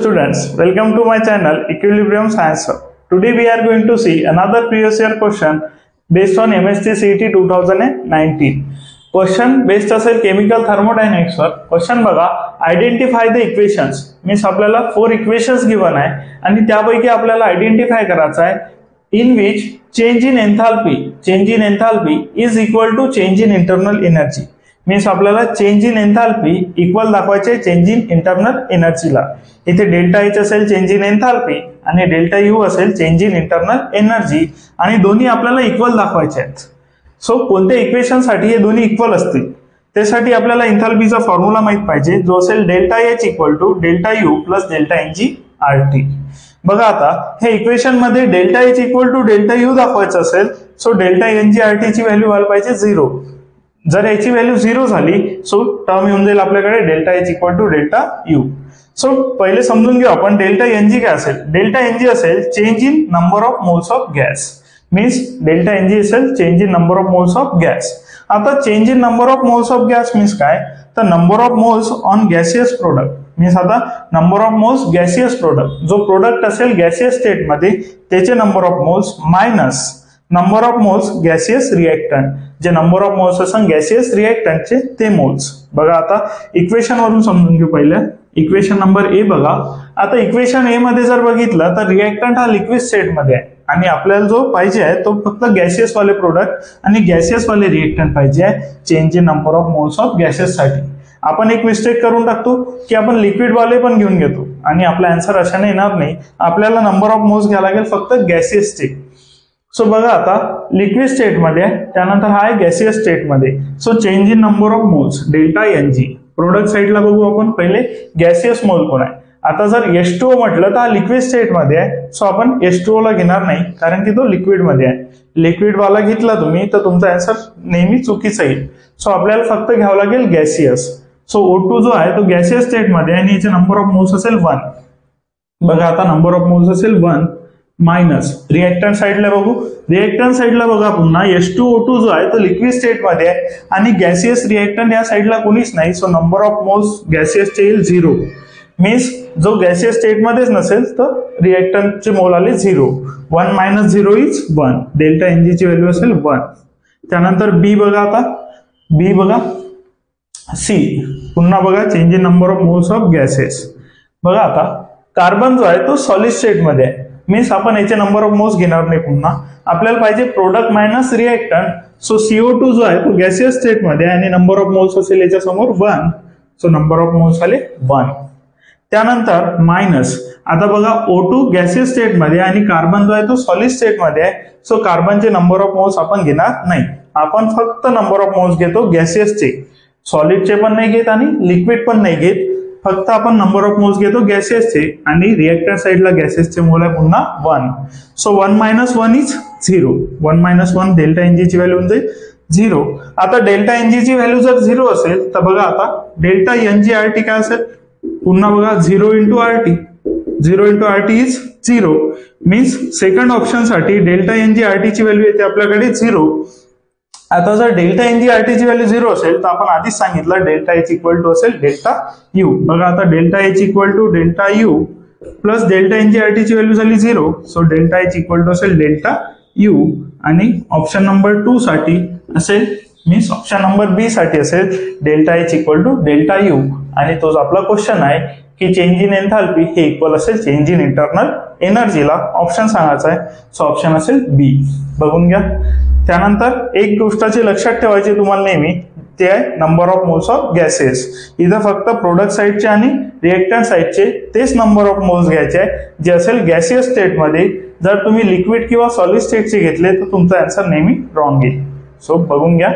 students, welcome to my channel Equilibrium Science Hub. Today we are going to see another previous year question based on MSc CET 2019. Question based असेल chemical thermodynamics वर. Question बघा, identify the equations. Means आपल्याला 4 equations given आहे आणि त्यापैकी आपल्याला identify करायचं आहे in which change in enthalpy is equal to change in internal energy. Means आपल्याला चेंज इन एन्थाल्पी इक्वल दाखवायचे चेंज इन इंटरनल एनर्जीला. इथे डेल्टा एच असेल चेंज इन एन्थाल्पी आणि डेल्टा यू असेल चेंज इन इंटरनल एनर्जी आणि दोन्ही आपल्याला equal दाखवायचे आहेत. सो कोणत्या इक्वेशन साठी हे दोन्ही इक्वल असतील त्यासाठी आपल्याला एन्थाल्पीचा फॉर्म्युला माहित पाहिजे, जो असेल delta H equal to delta U plus delta N G R T. बघा आता हे इक्वेशन मध्ये delta H equal to delta U दाखवायचं असेल so delta N G R T ची व्हॅल्यू व्हायला पाहिजे 0. जर याची व्हॅल्यू 0 झाली सो टर्म येऊन जाईल आपल्याकडे delta H equal to delta U. So पहिले समजून घेऊ आपण डेल्टा एन जी काय असेल. डेल्टा एन जी असेल change in number of moles of gas. Means delta N G असेल change in number of moles of gas. आता change in number of moles of gas means काय, तर number of moles on gaseous product. Means आता number of moles gaseous product, जो product असेल gaseous state मध्ये त्याचे number of moles minus number of moles gaseous reactant, जे number of moles असेल gaseous रिएक्टंटचे ते मोल्स. बघा आता इक्वेशन वरून समजून घेऊ. पहिल्या इक्वेशन नंबर ए बघा. आता इक्वेशन ए मध्ये जर बघितलं तर रिएक्टंट हा लिक्विड स्टेट मध्ये आहे आणि आपल्याला जो पाहिजे आहे तो फक्त गॅसियस वाले प्रोडक्ट आणि गॅसियस वाले रिएक्टंट पाहिजे आहे change in number of moles of gases साठी. आपण एक मिस्टेक करून टाकतो की आपण लिक्विड वाले पण घेऊन घेतो आणि आपला आन्सर अशाने येणार नाही. आपल्याला नंबर ऑफ मोल्स घ्यायला लागेल फक्त गॅसियस स्टेट. सो बघा आता लिक्विड स्टेट मध्ये त्यानंतर हा आहे गॅसियस स्टेट मध्ये. So change in number of moles delta N G. Product साइडला बघू आपण पहिले गॅसियस मोल कोण आहे. आता जर H2O म्हटलं तर हा लिक्विड स्टेट मध्ये आहे सो आपण H2O ला घेणार नाही कारण की तो लिक्विड मध्ये आहे. लिक्विड वाला घेतला तुम्ही तर तुमचा आन्सर नेहमी चुकीचा येईल. सो आपल्याला फक्त घ्यावं लागेल गॅसियस. सो O2 जो आहे तो गॅसियस स्टेट मध्ये आणि याचे नंबर ऑफ मोल्स असेल 1. बघा आता नंबर ऑफ मोल्स असेल 1 मायनस रिएक्टंट साइडला बघू. रिएक्टंट साइडला बघा पुन्हा H2O2 जो आहे तो लिक्विड स्टेट मध्ये आहे आणि गॅसियस रिएक्टंट या साइडला कोणीच नाही. सो नंबर ऑफ मोल्स गॅसियसचे येईल 0. मीन्स जो गॅसियस स्टेट मध्येच नसेल तर रिएक्टंटचे मोल आले 0. 1 minus 0 is 1. Delta N G ची व्हॅल्यू असेल 1. त्यानंतर बी बघा. आता बी बघा. सी पुन्हा बघा change in number of moles of gases. बघा आता कार्बन जो आहे तो सॉलिड स्टेट मध्ये आहे. मीन्स आपण याचे नंबर ऑफ मोल्स घेणार नाही. पुन्हा आपल्याला पाहिजे product minus reactant. So CO2 जो आहे तो गॅसियस स्टेट मध्ये आणि नंबर ऑफ मोल्स असेल याच्या समोर 1. सो नंबर ऑफ मोल्स आले 1. त्यानंतर मायनस आता बघा O2 गॅसियस स्टेट मध्ये आणि कार्बन जो आहे तो सॉलिड स्टेट मध्ये आहे. सो कार्बनचे नंबर ऑफ मोल्स आपण घेणार नाही. आपण फक्त नंबर ऑफ मोल्स घेतो गॅसियसचे. सॉलिडचे पण नाही घेत आणि लिक्विड पण नाही घेत. फक्त आपण नंबर ऑफ मोल्स घेतो गॅसियसचे आणि रिएक्टर साइडला गॅसेसचे मोल आहे पुन्हा 1. So 1 minus 1 is 0. 1 minus 1 delta N G ची व्हॅल्यू होऊन 0. आता डेल्टा एन जी ची व्हॅल्यू जर 0 असेल तर बघा आता delta N G R T काय असेल. पुन्हा बघा 0 into R T. 0 into R T is 0. Means second option साठी delta N G R T ची व्हॅल्यू येते आपल्याकडे 0. आता जर delta N G R T ची व्हॅल्यू 0 असेल तर आपण आधीच सांगितलं डेल्टा एच इक्वल टू असेल डेल्टा यू. बघा आता delta H equal to delta U plus delta N G R T ची व्हॅल्यू झाली 0. So delta H equal to असेल डेल्टा यू आणि ऑप्शन नंबर 2 साठी असेल मीन्स ऑप्शन नंबर बी साठी असेल delta H equal to delta U. आणि तोच आपला क्वेश्चन आहे की चेंज इन एन्थाल्पी हे इक्वल असेल चेंज इन इंटरनल एनर्जीला. ऑप्शन सांगायचा आहे सो ऑप्शन असेल बी. बघून घ्या. त्यानंतर एक गोष्टाची लक्षात ठेवायची तुम्हाला नेहमी, ते आहे number of moles of gases. इथं फक्त प्रोडक्ट साइडचे आणि रिएक्टंट साइडचे तेच नंबर ऑफ मोल्स घ्यायचे आहे जे असेल गॅसियस स्टेट मध्ये. जर तुम्ही लिक्विड किंवा सॉलिड स्टेटचे घेतले तर तुमचा आन्सर नेहमी रॉंग येईल. सो बघून घ्या.